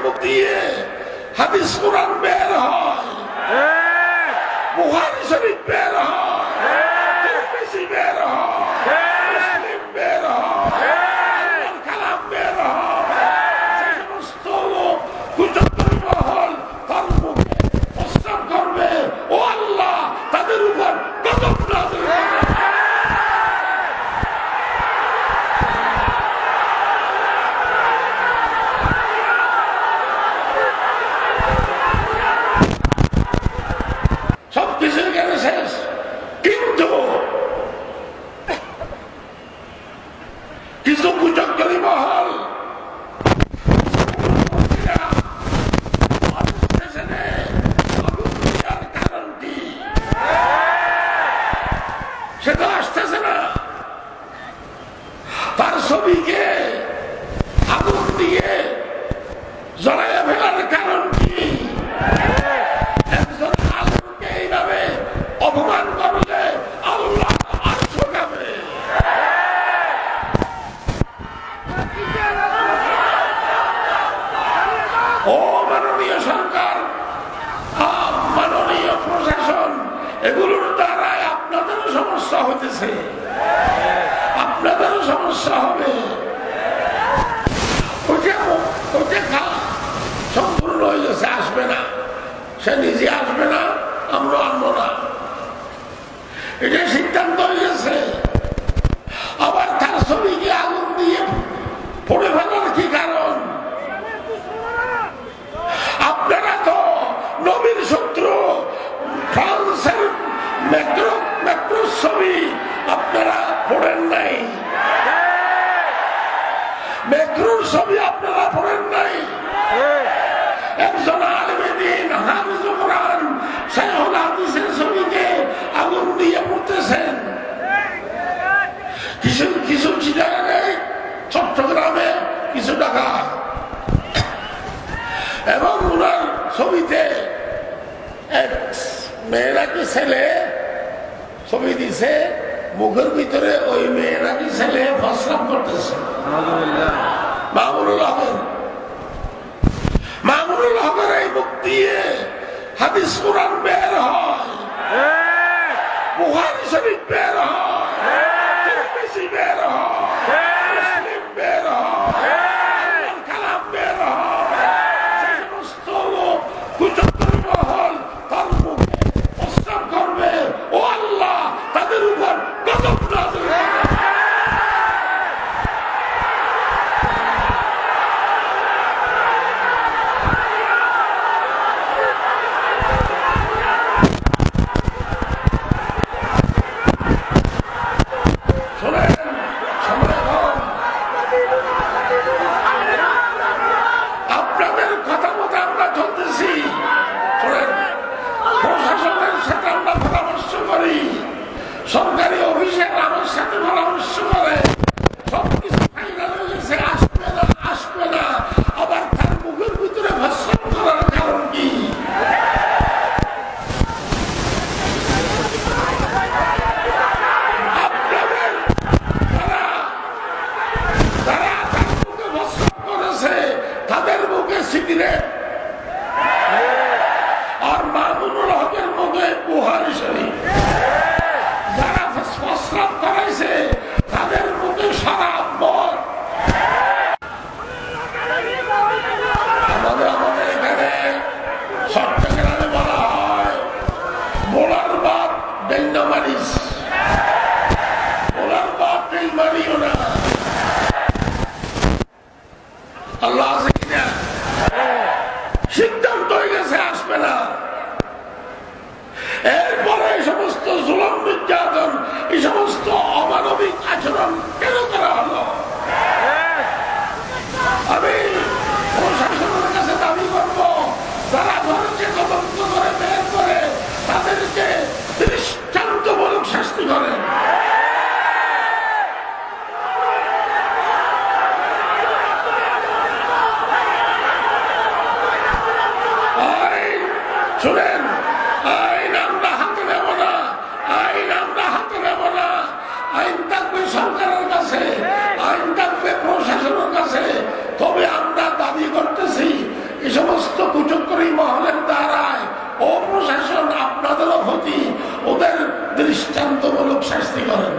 মুখ দিয়ে হাদিস কোরআন বের হয়, বুখারী শরীফ বের হয়, তিরমিজি বের হয়, মুসলিম বের হয়, আল্লাহর কালাম বের হয়, সেই সমস্ত লোক কুচক্রী মহল তার মুখে প্রস্তাব করবে, ও আল্লাহ তাদের উপর গজব নাযিল করবে। সবকিছু এখানে শেষ, কিন্তু কিছু কুচক্রী মহল কারণ কি সেটা আসতেছে না। তার ছবিকে আগুন দিয়ে জ্বলাইয়া ফেলার কারণ কি? একজন আলমকে এইভাবে অপমান করলে আল্লাহ আরশ কাঁপে। ও মাননীয় সরকার, মাননীয় প্রশাসন, এগুলোর দ্বারাই আপনাদেরও সমস্যা হতেছে, আপনাদেরও সমস্যা হবে। ওইটা সম্পূর্ণ হয়ে গেছে, আসবে না, সে নিজে আসবে না, আমরা আনবো না, এটা সিদ্ধান্ত হয়ে গেছে। আবার তার ছবিকে আগুন দিয়ে পড়ে ফেলার কি কারণ? আপনারা তো নবীর শত্রু। ফ্রান্সের মেট্রো ছবি আপনারা পড়েন নাই, মেট্রোর ছবি আপনারা পড়েন নাই। একজন আলেমে দ্বীন হাফিজুল কোরআন শাইখুল হাদিসের ছবিকে আগুন দিয়ে পড়তেছেন। কিছু চিটাগাঙে, চট্টগ্রামে কিছু টাকা, এবং ওনার ছবিতে এক মেয়ে নাকি ছেলে ছবি দিছে, মুখের ভিতরে ওই মেয়ে নাকি ছেলে প্রস্রাব করতেছে। মামুনুল হকের এই মুখ দিয়ে হাদিস কোরআন বের হয়, বুখারী শরীফ বের হয়, তিরমিজি বের হয়, মুসলিম বের হয়, আল্লাহর কালাম বের হয়। সেই সমস্ত লোক কুচক্রী মহল তার মুখে প্রস্তাব করবে, ও আল্লাহ তাদের উপর গজব নাযিল করবে। আপনাদের কথা মতো আমরা চলতেছি। প্রশাসনের সাথে আমরা পরামর্শ করি, সরকারি অফিসের আমার সাথে পরামর্শ করে, সবকিছু ফাইনাল হয়ে গেছে, আসবে না আসবে না। আবার তার মুখের ভিতরে ভাষণ করার কারণ কি? আপনাদের তারা তার মুখে ভাষণ করেছে, তাদের মুখে সিগারেট, আর মামুনুল হকের মুখে বুখারী শরীফ। যারা প্রস্রাব করাইছে তাদের মুখে শরাব, মদ। আমাদের এখানে চট্টগ্রামে বলা হয় বোলার বাপ ডেঙ্গা মারিস, বোলার বাপ ডেঙ্গা মারিও না। আল্লাহ আছে কিনা? সিদ্ধান্ত হয়ে গেছে, আসবে না। এরপরে এই সমস্ত জুলুম, নির্যাতন, এই সমস্ত অমানবিক আচরণ কেন করা হলো? আমি প্রশাসনের কাছে দাবি করব, যারা ধরেছে তদন্ত করে বের করে তাদেরকে দৃষ্টান্তমূলক শাস্তি করে। শুনেন, আইন আমরা হাতে নেব না, আইন আমরা হাতে নেব না। আইন থাকবে সরকারের কাছে, আইন থাকবে প্রশাসনের কাছে, তবে মন্ত্রী মহলের দ্বারায় অপশাসন আপনাদেরও ক্ষতি, ওদের দৃষ্টান্তমূলক শাস্তি করেন।